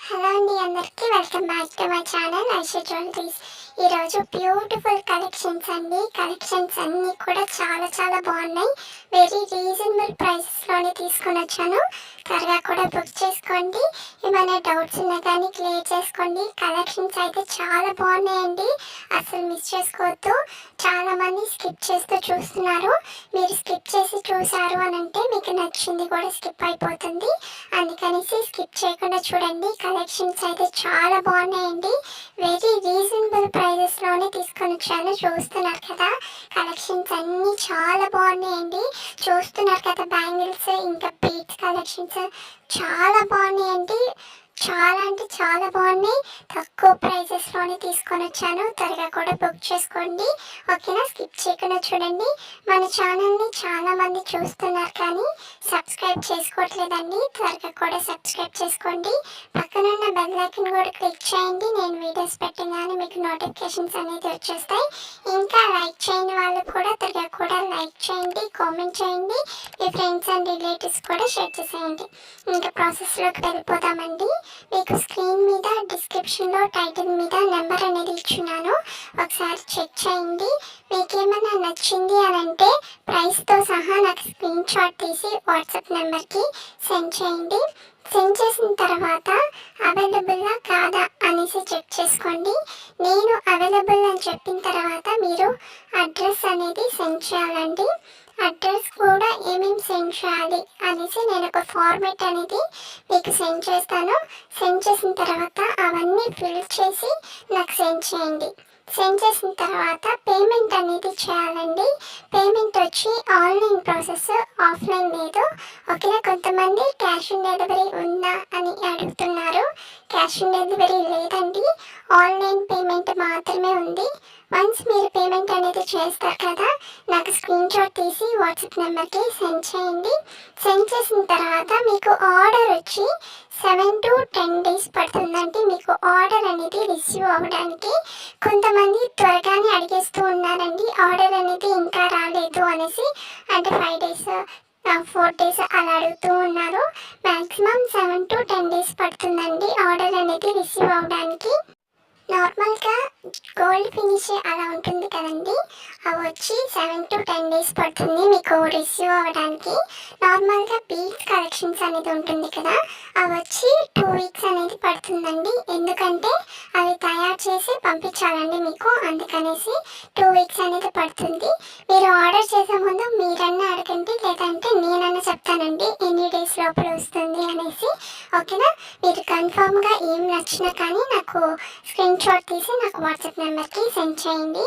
Hello అండి, అందరికీ welcome back to my channel Aisha jewelleries. ఈరోజు బ్యూటిఫుల్ కలెక్షన్స్ అండి. కలెక్షన్స్ అన్నీ కూడా చాలా చాలా బాగున్నాయి. వెరీ రీజనబుల్ ప్రైసెస్లోనే తీసుకొని వచ్చాను. త్వరగా కూడా బుక్ చేసుకోండి. ఏమైనా డౌట్స్ ఉన్నా కానీ క్లియర్ చేసుకోండి. కలెక్షన్స్ అయితే చాలా బాగున్నాయండి, అసలు మిస్ చేసుకోవద్దు. చాలామంది స్కిప్ చేస్తూ చూస్తున్నారు. మీరు స్కిప్ చేసి చూసారు అని అంటే మీకు నచ్చింది కూడా స్కిప్ అయిపోతుంది. అందుకనేసి స్కిప్ చేయకుండా చూడండి. కలెక్షన్స్ అయితే చాలా బాగున్నాయండి. వెరీ రీజనబుల్ ప్రైజెస్లోనే తీసుకొని వచ్చాను. చూస్తున్నారు కదా, కలెక్షన్స్ అన్నీ చాలా బాగున్నాయండి. చూస్తున్నారు కదా, బ్యాంగిల్స్ ఇంకా బీడ్స్ కలెక్షన్స్ చాలా బాగున్నాయండి. చాలా అంటే చాలా బాగున్నాయి. తక్కువ ప్రైజెస్లోనే తీసుకొని వచ్చాను. త్వరగా కూడా బుక్ చేసుకోండి, ఓకేనా? స్కిప్ చేయకుండా చూడండి. మన ఛానల్ని చాలామంది చూస్తున్నారు కానీ సబ్స్క్రైబ్ చేసుకోవట్లేదండి. త్వరగా కూడా సబ్స్క్రైబ్ చేసుకోండి. పక్కన ఉన్న బెల్ ఐకాన్ కూడా క్లిక్ చేయండి. నేను వీడియోస్ పెట్టగానే మీకు నోటిఫికేషన్స్ అనేది వచ్చేస్తాయి. ఇంకా లైక్ చేయని వాళ్ళు కూడా త్వరగా కూడా లైక్ చేయండి, కామెంట్ చేయండి. మీ ఫ్రెండ్స్ అండ్ రిలేటివ్స్ కూడా షేర్ చేసేయండి. ఇంకా ప్రాసెస్లోకి వెళ్ళిపోతామండి. మీకు స్క్రీన్ మీద డిస్క్రిప్షన్లో టైటిల్ మీద నెంబర్ అనేది ఇచ్చున్నాను, ఒకసారి చెక్ చేయండి. మీకు ఏమైనా నచ్చింది అని అంటే ప్రైస్తో సహా నాకు స్క్రీన్ షాట్ తీసి వాట్సాప్ నెంబర్కి సెండ్ చేయండి. సెండ్ చేసిన తర్వాత అవైలబుల్లా కాదా అనేసి చెక్ చేసుకోండి. నేను అవైలబుల్ అని చెప్పిన తర్వాత మీరు అడ్రస్ అనేది సెండ్ చేయాలండి. అడ్రస్ కూడా ఏమేమి సెండ్ చేయాలి అనేసి నేను ఒక ఫార్మేట్ అనేది మీకు సెండ్ చేస్తాను. సెండ్ చేసిన తర్వాత అవన్నీ ఫిల్ చేసి నాకు సెండ్ చేయండి. సెండ్ చేసిన తర్వాత పేమెంట్ అనేది చేయాలండి. పేమెంట్ వచ్చి ఆన్లైన్ ప్రాసెస్, ఆఫ్లైన్ లేదు, ఓకేనా? కొంతమంది క్యాష్ ఆన్ డెలివరీ ఉందా అని అడుగుతున్నారు. క్యాష్ ఆన్ డెలివరీ లేదండి, ఆన్లైన్ పేమెంట్ మాత్రమే ఉంది. వన్స్ మీరు పేమెంట్ అనేది చేస్తారు కదా, నాకు స్క్రీన్ షాట్ తీసి వాట్సాప్ నెంబర్కి సెండ్ చేయండి. సెండ్ చేసిన తర్వాత మీకు ఆర్డర్ వచ్చి 7 to 10 days పడుతుందండి మీకు ఆర్డర్ అనేది రిసీవ్ అవ్వడానికి. కొంతమంది త్వరగానే అడిగేస్తూ ఉన్నారండి, ఆర్డర్ అనేది ఇంకా రాలేదు అనేసి. అంటే 5 days 4 days అలా అడుగుతూ ఉన్నారు. మ్యాక్సిమం 7 to 10 days పడుతుందండి ఆర్డర్ అనేది రిసీవ్ అవ్వడానికి. నార్మల్గా గోల్డ్ ఫినిష్ అలా ఉంటుంది కదండి, అవి వచ్చి 7 to 10 days పడుతుంది మీకు రిసీవ్ అవ్వడానికి. నార్మల్గా బీడ్స్ కలెక్షన్స్ అనేది ఉంటుంది కదా, అవి వచ్చి 2 weeks అనేది పడుతుందండి. ఎందుకంటే అవి తయారు చేసి పంపించాలండి మీకు, అందుకనేసి 2 weeks అనేది పడుతుంది. మీరు ఆర్డర్ చేసే ముందు మీరన్నా అడగండి, లేదంటే నేనన్నా చెప్తానండి ఎన్ని డేస్ లోపల వస్తుంది అనేసి, ఓకేనా? మీరు కన్ఫామ్గా ఏం నచ్చినా కానీ నాకు స్క్రీన్ షాట్ తీసి నాకు వాట్సాప్ నెంబర్కి సెండ్ చేయండి.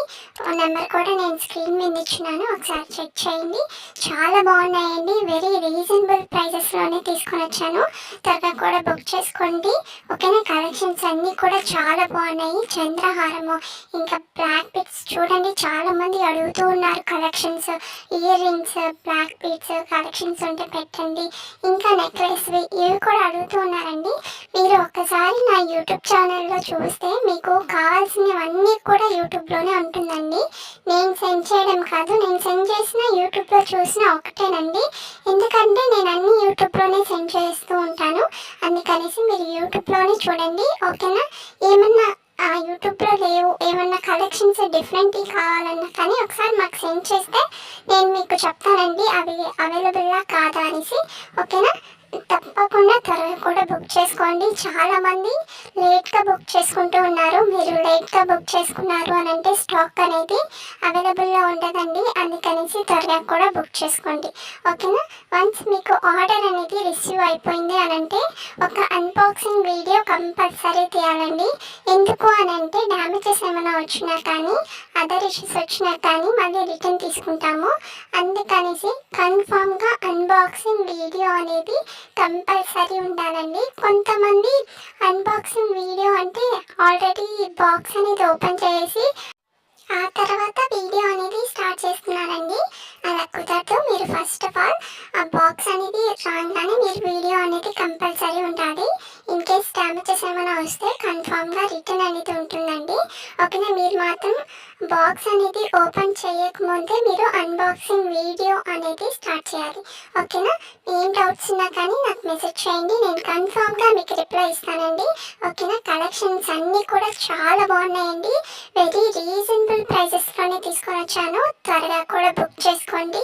నెంబర్ కూడా నేను స్క్రీన్ మీద ఇచ్చినాను, ఒకసారి చెక్ చేయండి. చాలా బాగున్నాయండి. వెరీ రీజనబుల్ ప్రైజెస్లోనే తీసుకొని వచ్చాను. త్వరగా కూడా బుక్ చేసుకోండి, ఓకేనా? కలెక్షన్స్ అన్నీ కూడా చాలా బాగున్నాయి. చంద్రహారము ఇంకా బ్లాక్ బీడ్స్ చూడండి, చాలామంది అడుగుతూ ఉన్నారు collections. Earrings, black beads collections ఉంటే పెట్టండి. ఇంకా నెక్లెస్వి ఇవి కూడా అడుగుతూ ఉన్నారండి. మీరు ఒక్కసారి నా యూట్యూబ్ ఛానల్లో చూస్తే మీకు కావాల్సినవన్నీ కూడా యూట్యూబ్లోనే ఉంటుందండి. నేను సెండ్ చేయడం కాదు, నేను సెండ్ చేసిన యూట్యూబ్లో చూసిన ఒకటేనండి. ఎందుకంటే నేను అన్ని యూట్యూబ్లోనే సెండ్ చేస్తూ ఉంటాను, అందుకనేసి మీరు యూట్యూబ్లోనే చూడండి, ఓకేనా? ఏమన్నా యూట్యూబ్లో లేవు, ఏమన్నా కలెక్షన్స్ డిఫరెంట్వి కావాలన్నా కానీ ఒకసారి మాకు సెండ్ చేస్తే నేను మీకు చెప్తానండి అవి అవైలబుల్లా కాదా అనేసి, ఓకేనా? తప్పకుండా త్వరగా కూడా బుక్ చేసుకోండి. చాలామంది లేట్గా బుక్ చేసుకుంటూ ఉన్నారు. మీరు లేట్గా బుక్ చేసుకున్నారు అని అంటే స్టాక్ అనేది అవైలబుల్లో ఉండదండి, అందుకనేసి త్వరగా కూడా బుక్ చేసుకోండి, ఓకేనా? వన్స్ మీకు ఆర్డర్ అనేది రిసీవ్ అయిపోయింది అని అంటే ఒక అన్బాక్సింగ్ వీడియో కంపల్సరీ తీయాలండి. ఎందుకు అని అంటే డ్యామేజెస్ ఏమైనా వచ్చినా కానీ, అదర్ ఇష్యూస్ వచ్చినా కానీ మళ్ళీ రిటర్న్ తీసుకుంటాము. అందుకనేసి కన్ఫామ్గా అన్బాక్సింగ్ వీడియో అనేది కంపల్సరీ ఉండాలండి. కొంతమంది అన్బాక్సింగ్ వీడియో అంటే ఆల్రెడీ బాక్స్ అనేది ఓపెన్ చేసి ఆ తర్వాత వీడియో అనేది స్టార్ట్ చేస్తున్నారండి. అలా కుదరదు. మీరు ఫస్ట్ ఆఫ్ ఆల్ ఆ బాక్స్ అనేది రాగానే మీరు వీడియో అనేది కంపల్సరీ ఉండాలి. ఇన్ కేస్ డ్యామేజెస్ ఏమైనా వస్తే కన్ఫామ్గా రిటర్న్ అనేది ఉంటుందండి. ఓకేనా, మీరు మాత్రం బాక్స్ అనేది ఓపెన్ చేయకముందే మీరు అన్బాక్సింగ్ వీడియో అనేది స్టార్ట్ చేయాలి. ఓకేనా, ఏం డౌట్స్ ఉన్నా కానీ నాకు మెసేజ్ చేయండి, నేను కన్ఫామ్గా మీకు రిప్లై ఇస్తానండి. ఓకేనా, కలెక్షన్స్ అన్నీ కూడా చాలా బాగున్నాయండి. వెరీ రీజనబుల్ ప్రైజెస్లోనే తీసుకొని వచ్చాను. త్వరగా కూడా బుక్ చేసుకోండి.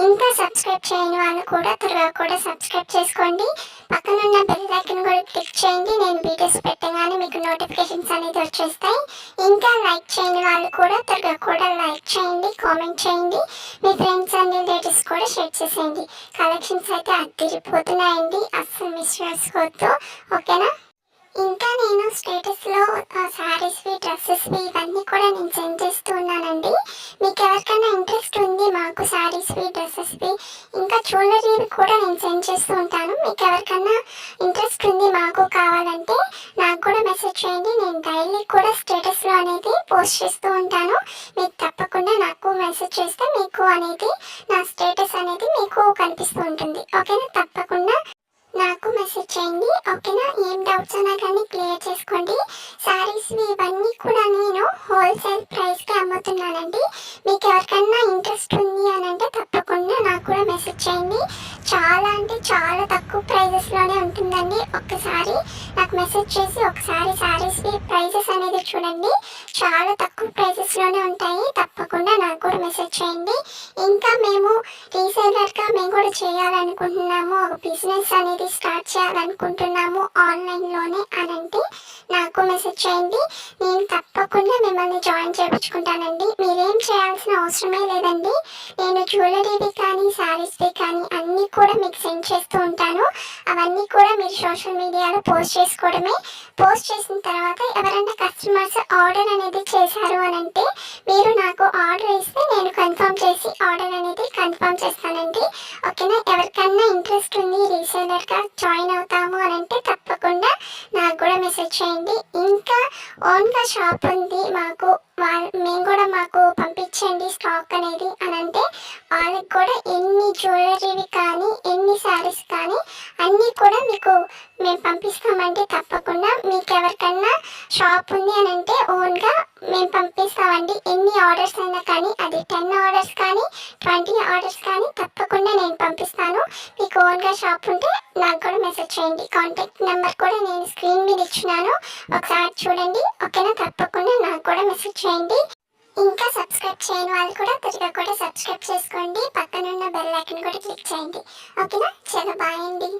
ఇంకా సబ్స్క్రైబ్ చేయని వాళ్ళు కూడా త్వరగా కూడా సబ్స్క్రైబ్ చేసుకోండి. పక్కనున్న బెల్ ఐకాన్ కూడా క్లిక్ చేయండి. నేను వీడియోస్ పెట్టగానే మీకు నోటిఫికేషన్స్ అనేది వచ్చేస్తాయి. ఇంకా లైక్ చేయని వాళ్ళు కూడా త్వరగా కూడా లైక్ చేయండి, కామెంట్ చేయండి, మీ ఫ్రెండ్స్ అండ్ రిలేటివ్స్ కూడా షేర్ చేసేయండి. కలెక్షన్స్ అయితే అదిరిపోతున్నాయండి, అస్సలు మిస్ చేసుకోవద్దు. ఓకేనా, ఇంకా నేను స్టేటస్లో శారీస్వి, డ్రెస్సెస్వి ఇవన్నీ కూడా నేను సెండ్ చేస్తూ ఉన్నానండి. మీకు ఎవరికైనా ఇంట్రెస్ట్ ఉంది మాకు శారీస్వి, డ్రెస్సెస్వి, ఇంకా జ్యువెలరీవి కూడా నేను సెండ్ చేస్తూ ఉంటాను. మీకు ఎవరికైనా ఇంట్రెస్ట్ ఉంది మాకు కావాలంటే నాకు కూడా మెసేజ్ చేయండి. నేను డైలీ కూడా స్టేటస్లో అనేది పోస్ట్ చేస్తూ ఉంటాను. మీకు తప్పకుండా నాకు మెసేజ్ చేస్తే మీకు అనేది నా స్టేటస్ అనేది మీకు కనిపిస్తూ ఉంటుంది. ఓకేనా, తప్పకుండా నాకు మెసేజ్ చేయండి. ఓకేనా, ఏం డౌట్స్ ఉన్నా కానీ క్లియర్ చేసుకోండి. శారీస్వి ఇవన్నీ కూడా నేను హోల్సేల్ ప్రైస్కి అమ్ముతున్నానండి. మీకు ఎవరికైనా ఇంట్రెస్ట్ ఉంది అని అంటే తప్పకుండా నాకు కూడా మెసేజ్ చేయండి. చాలా అంటే చాలా తక్కువ ప్రైజెస్లోనే ఉంటుందండి. ఒక్కసారి నాకు మెసేజ్ చేసి ఒకసారి శారీస్వి ప్రైజెస్ అనేది చూడండి. చాలా తక్కువ ప్రైజెస్లోనే ఉంటాయి. తప్పకుండా నాకు కూడా మెసేజ్ చేయండి. ఇంకా మేము రీసేలర్గా మేము కూడా చేయాలనుకుంటున్నాము, ఒక బిజినెస్ అనేది స్టార్ట్ చేయాలనుకుంటున్నాము ఆన్లైన్లోనే అని అంటే నాకు మెసేజ్ చేయండి. నేను తప్పకుండా మిమ్మల్ని జాయిన్ చేయించుకుంటానండి. మీరేం చేయాల్సిన అవసరమే లేదండి. నేను జ్యువెలరీవి కానీ శారీస్వి కానీ అన్నీ కూడా మీకు సెండ్ చేస్తూ ఉంటాను. అవన్నీ కూడా మీరు సోషల్ మీడియాలో పోస్ట్ చేసుకోవడమే. పోస్ట్ చేసిన తర్వాత ఎవరైనా కస్టమర్స్ ఆర్డర్ అనేది చేశారు అని అంటే మీరు నాకు ఆర్డర్ ఇస్తే నేను కన్ఫర్మ్ చేసి ఆర్డర్ అనేది కన్ఫర్మ్ చేస్తానండి. ఓకేనా, ఎవరికన్నా ఇంట్రెస్ట్ ఉంది రీసేలర్గా జాయిన్ అవుతాము అని అంటే తప్పకుండా నాకు కూడా మెసేజ్ చేయండి. ఇంకా ఓన్గా షాప్ ఉంది మాకు, మేము కూడా మాకు పంపించండి స్టాక్ అనేది అని అంటే వాళ్ళకి కూడా ఎన్ని జ్యువెలరీవి కానీ ఎన్ని శారీస్ కానీ అన్నీ కూడా మీకు మేము పంపిస్తామండి. తప్పకుండా మీకు ఎవరికన్నా షాప్ ఉంది అని అంటే ఓన్గా మేము పంపిస్తామండి. ఎన్ని ఆర్డర్స్ అయినా కానీ, అది 10 ఆర్డర్స్ కానీ 20 ఆర్డర్స్ కానీ తప్పకుండా నేను పంపిస్తాను. మీకు ఓన్గా షాప్ ఉంటే నాకు కూడా మెసేజ్ చేయండి. కాంటాక్ట్ నెంబర్ కూడా నేను స్క్రీన్ మీద ఇచ్చినాను, ఒకసారి చూడండి. ఓకేనా, తప్పకుండా నాకు కూడా మెసేజ్ చేయండి. ఇంకా సబ్స్క్రైబ్ చేయని వాళ్ళు కూడా త్వరగా కూడా సబ్స్క్రైబ్ చేసుకోండి. పక్కనున్న బెల్ ఐకాన్ కూడా క్లిక్ చేయండి. ఓకేనా, చాలా బాయ్ అండి.